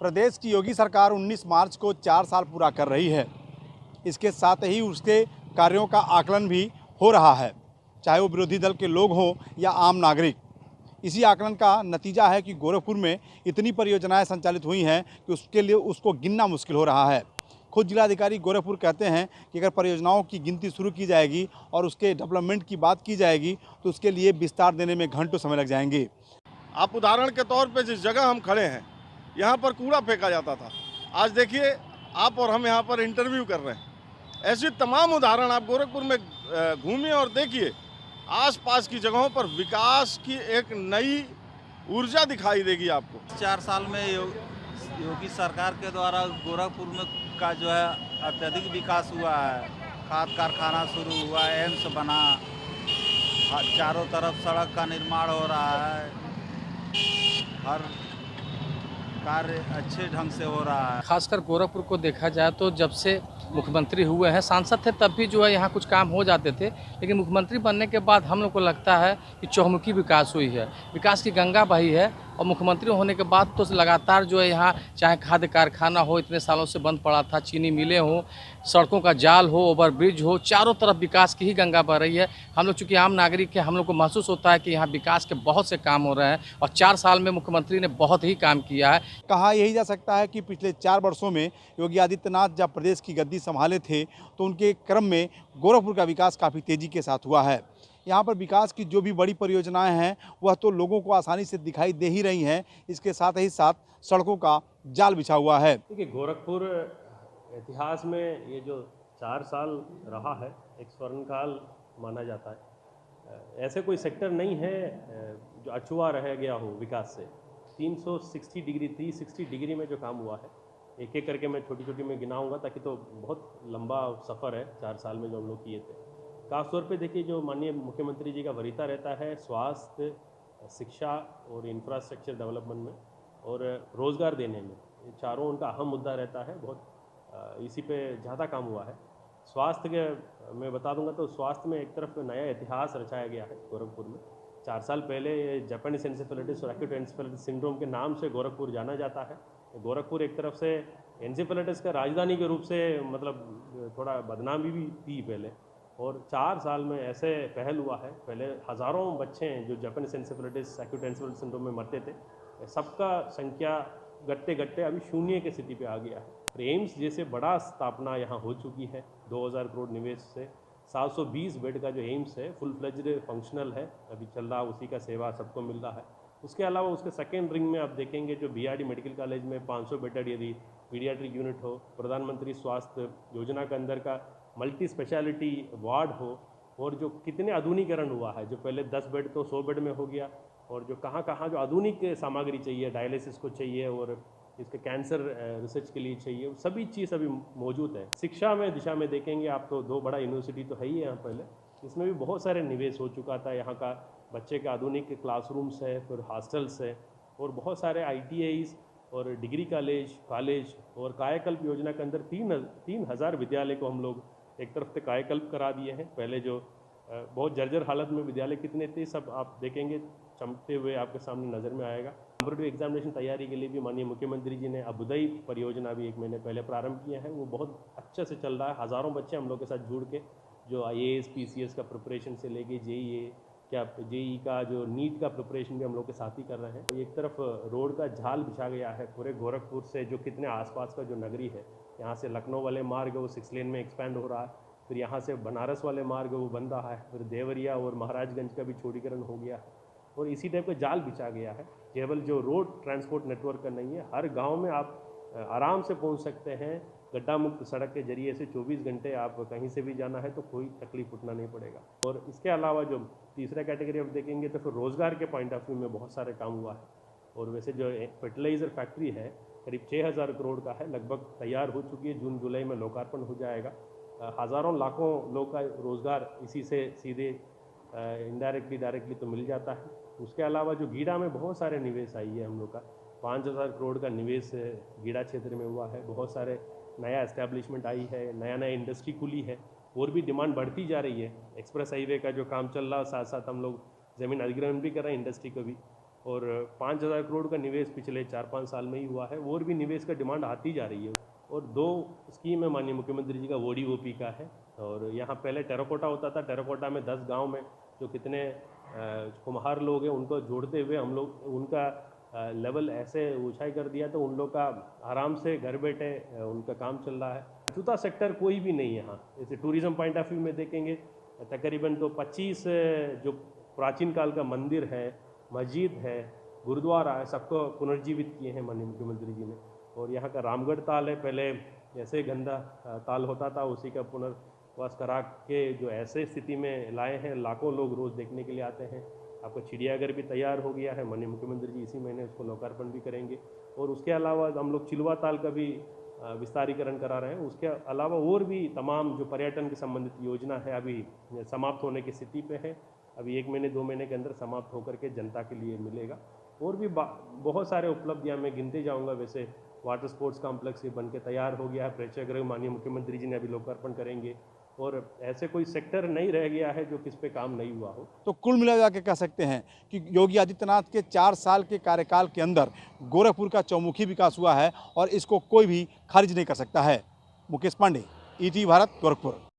प्रदेश की योगी सरकार 19 मार्च को 4 साल पूरा कर रही है। इसके साथ ही उसके कार्यों का आकलन भी हो रहा है, चाहे वो विरोधी दल के लोग हों या आम नागरिक। इसी आकलन का नतीजा है कि गोरखपुर में इतनी परियोजनाएं संचालित हुई हैं कि उसके लिए उसको गिनना मुश्किल हो रहा है। खुद जिलाधिकारी गोरखपुर कहते हैं कि अगर परियोजनाओं की गिनती शुरू की जाएगी और उसके डेवलपमेंट की बात की जाएगी तो उसके लिए विस्तार देने में घंटों समय लग जाएंगे। आप उदाहरण के तौर पे जिस जगह हम खड़े हैं, यहाँ पर कूड़ा फेंका जाता था। आज देखिए, आप और हम यहाँ पर इंटरव्यू कर रहे हैं। ऐसी तमाम उदाहरण आप गोरखपुर में घूमिए और देखिए, आसपास की जगहों पर विकास की एक नई ऊर्जा दिखाई देगी आपको। 4 साल में योगी सरकार के द्वारा गोरखपुर में का जो है अत्यधिक विकास हुआ है। खाद कारखाना शुरू हुआ है, एम्स बना, चारों तरफ सड़क का निर्माण हो रहा है, हर कार्य अच्छे ढंग से हो रहा है। खासकर गोरखपुर को देखा जाए तो जब से मुख्यमंत्री हुए हैं, सांसद थे तब भी जो है यहाँ कुछ काम हो जाते थे, लेकिन मुख्यमंत्री बनने के बाद हम लोग को लगता है कि चहुमुखी विकास हुई है, विकास की गंगा बही है। और मुख्यमंत्री होने के बाद तो लगातार जो है यहाँ चाहे खाद्य कारखाना हो, इतने सालों से बंद पड़ा था, चीनी मिलें हो, सड़कों का जाल हो, ओवरब्रिज हो, चारों तरफ विकास की ही गंगा बह रही है। हम लोग चूँकि आम नागरिक हैं, हम लोग को महसूस होता है कि यहाँ विकास के बहुत से काम हो रहे हैं और 4 साल में मुख्यमंत्री ने बहुत ही काम किया है। कहा यही जा सकता है कि पिछले 4 वर्षों में योगी आदित्यनाथ जब प्रदेश की गद्दी संभाले थे तो उनके क्रम में गोरखपुर का विकास काफ़ी तेज़ी के साथ हुआ है। यहाँ पर विकास की जो भी बड़ी परियोजनाएं हैं वह तो लोगों को आसानी से दिखाई दे ही रही हैं, इसके साथ ही साथ सड़कों का जाल बिछा हुआ है। देखिए, गोरखपुर इतिहास में ये जो 4 साल रहा है, एक स्वर्णकाल माना जाता है। ऐसे कोई सेक्टर नहीं है जो अछूआ रह गया हो विकास से। 360 डिग्री में जो काम हुआ है, एक एक करके मैं छोटी छोटी में गिनाऊंगा ताकि तो बहुत लंबा सफ़र है 4 साल में जो हम लोग किए थे। खास तौर पे देखिए, जो माननीय मुख्यमंत्री जी का वरीता रहता है स्वास्थ्य, शिक्षा और इंफ्रास्ट्रक्चर डेवलपमेंट में और रोज़गार देने में, ये चारों उनका अहम मुद्दा रहता है। बहुत इसी पे ज़्यादा काम हुआ है। स्वास्थ्य के मैं बता दूंगा तो स्वास्थ्य में एक तरफ नया इतिहास रचाया गया है गोरखपुर में। 4 साल पहले जापानीज एन्सेफेलाइटिस और एक्यूट एन्सेफेलाइटिस सिंड्रोम के नाम से गोरखपुर जाना जाता है। गोरखपुर एक तरफ से एन्सेफेलाइटिस का राजधानी के रूप से मतलब थोड़ा बदनामी भी थी पहले, और 4 साल में ऐसे पहल हुआ है। पहले हज़ारों बच्चे हैं जो Japanese encephalitis acute encephalitis syndrome में मरते थे, सबका संख्या घटते घटते अभी 0 की स्थिति पे आ गया है। एम्स जैसे बड़ा स्थापना यहाँ हो चुकी है। 2000 करोड़ निवेश से 720 बेड का जो एम्स है फुल फ्लेज्ड फंक्शनल है, अभी चल रहा, उसी का सेवा सबको मिल रहा है। उसके अलावा उसके सेकेंड रिंग में आप देखेंगे जो बीआरडी मेडिकल कॉलेज में 500 बेडेड यदि पीडियाट्रिक यूनिट हो, प्रधानमंत्री स्वास्थ्य योजना के अंदर का मल्टी स्पेशलिटी वार्ड हो, और जो कितने आधुनिकीकरण हुआ है, जो पहले 10 बेड तो 100 बेड में हो गया, और जो कहाँ कहाँ जो आधुनिक सामग्री चाहिए, डायलिसिस को चाहिए और इसके कैंसर रिसर्च के लिए चाहिए, सभी चीज़ अभी मौजूद है। शिक्षा में दिशा में देखेंगे आप तो 2 बड़ा यूनिवर्सिटी तो है ही यहाँ पहले, इसमें भी बहुत सारे निवेश हो चुका था। यहाँ का बच्चे के आधुनिक क्लासरूम्स है, फिर हॉस्टल्स है, और बहुत सारे ITIs और डिग्री कॉलेज और कायाकल्प योजना के अंदर 3000 विद्यालय को हम लोग एक तरफ से कायाकल्प करा दिए हैं। पहले जो बहुत जर्जर हालत में विद्यालय कितने थे, सब आप देखेंगे चमकते हुए आपके सामने नज़र में आएगा। कॉम्पिटिटिव एग्जामिनेशन तैयारी के लिए भी माननीय मुख्यमंत्री जी ने अभ्युदय परियोजना भी 1 महीने पहले प्रारंभ किया है, वो बहुत अच्छे से चल रहा है। हज़ारों बच्चे हम लोग के साथ जुड़ के जो IAS PCS का प्रिपरेशन से लेके JEE का जो नीट का प्रिपरेशन भी हम लोग के साथ ही कर रहे हैं। एक तरफ रोड का जाल बिछा गया है पूरे गोरखपुर से, जो कितने आसपास का जो नगरी है, यहाँ से लखनऊ वाले मार्ग वो 6 लेन में एक्सपैंड हो रहा है, फिर यहाँ से बनारस वाले मार्ग वो बन रहा है, फिर देवरिया और महाराजगंज का भी चौड़ीकरण हो गया है, और इसी टाइप का जाल बिछा गया है। केवल जो रोड ट्रांसपोर्ट नेटवर्क का नहीं है, हर गांव में आप आराम से पहुंच सकते हैं। गड्ढा मुक्त सड़क के जरिए से 24 घंटे आप कहीं से भी जाना है तो कोई तकलीफ उठना नहीं पड़ेगा। और इसके अलावा जो तीसरा कैटेगरी आप देखेंगे तो फिर रोज़गार के पॉइंट ऑफ व्यू में बहुत सारे काम हुआ है। और वैसे जो फर्टिलाइज़र फैक्ट्री है करीब 6000 करोड़ का है, लगभग तैयार हो चुकी है, जून जुलाई में लोकार्पण हो जाएगा। हज़ारों लाखों लोग का रोज़गार इसी से सीधे इनडायरेक्टली डायरेक्टली तो मिल जाता है। उसके अलावा जो गीडा में बहुत सारे निवेश आई है, हम लोग का 5000 करोड़ का निवेश गीडा क्षेत्र में हुआ है। बहुत सारे नया एस्टैब्लिशमेंट आई है, नया इंडस्ट्री खुली है, और भी डिमांड बढ़ती जा रही है। एक्सप्रेस हाईवे का जो काम चल रहा है, साथ साथ हम लोग ज़मीन अधिग्रहण भी कर रहे हैं इंडस्ट्री को भी। और 5,000 करोड़ का निवेश पिछले 4-5 साल में ही हुआ है। और भी निवेश का डिमांड आती जा रही है। और 2 स्कीम है माननीय मुख्यमंत्री जी का ODOP का है। और यहाँ पहले टेराकोटा होता था, टेराकोटा में 10 गांव में जो कितने कुम्हार लोग हैं उनको जोड़ते हुए हम लोग उनका लेवल ऐसे ऊंचाई कर दिया तो उन लोग का आराम से घर बैठे उनका काम चल रहा है। जूता सेक्टर कोई भी नहीं यहाँ। जैसे टूरिज्म पॉइंट ऑफ व्यू में देखेंगे तकरीबन तो 25 जो प्राचीन काल का मंदिर है, मस्जिद है, गुरुद्वारा है, सबको पुनर्जीवित किए हैं माननीय मुख्यमंत्री जी ने। और यहाँ का रामगढ़ ताल है, पहले जैसे गंदा ताल होता था उसी का पुनर्वास करा के जो ऐसे स्थिति में लाए हैं, लाखों लोग रोज़ देखने के लिए आते हैं। आपका चिड़ियाघर भी तैयार हो गया है, माननीय मुख्यमंत्री जी इसी महीने उसको लोकार्पण भी करेंगे। और उसके अलावा हम लोग चिलवा ताल का भी विस्तारीकरण करा रहे हैं। उसके अलावा और भी तमाम जो पर्यटन के संबंधित योजना है अभी समाप्त होने की स्थिति पे है। अभी 1 महीने 2 महीने के अंदर समाप्त होकर के जनता के लिए मिलेगा। और भी बहुत सारे उपलब्धियां मैं गिनते जाऊंगा। वैसे वाटर स्पोर्ट्स कॉम्प्लेक्स बन के तैयार हो गया है, प्रेक्षागृह माननीय मुख्यमंत्री जी ने अभी लोकार्पण करेंगे। और ऐसे कोई सेक्टर नहीं रह गया है जो किस पे काम नहीं हुआ हो। तो कुल मिला के कह सकते हैं कि योगी आदित्यनाथ के 4 साल के कार्यकाल के अंदर गोरखपुर का चौमुखी विकास हुआ है और इसको कोई भी खारिज नहीं कर सकता है। मुकेश पांडे, ETV भारत, गोरखपुर।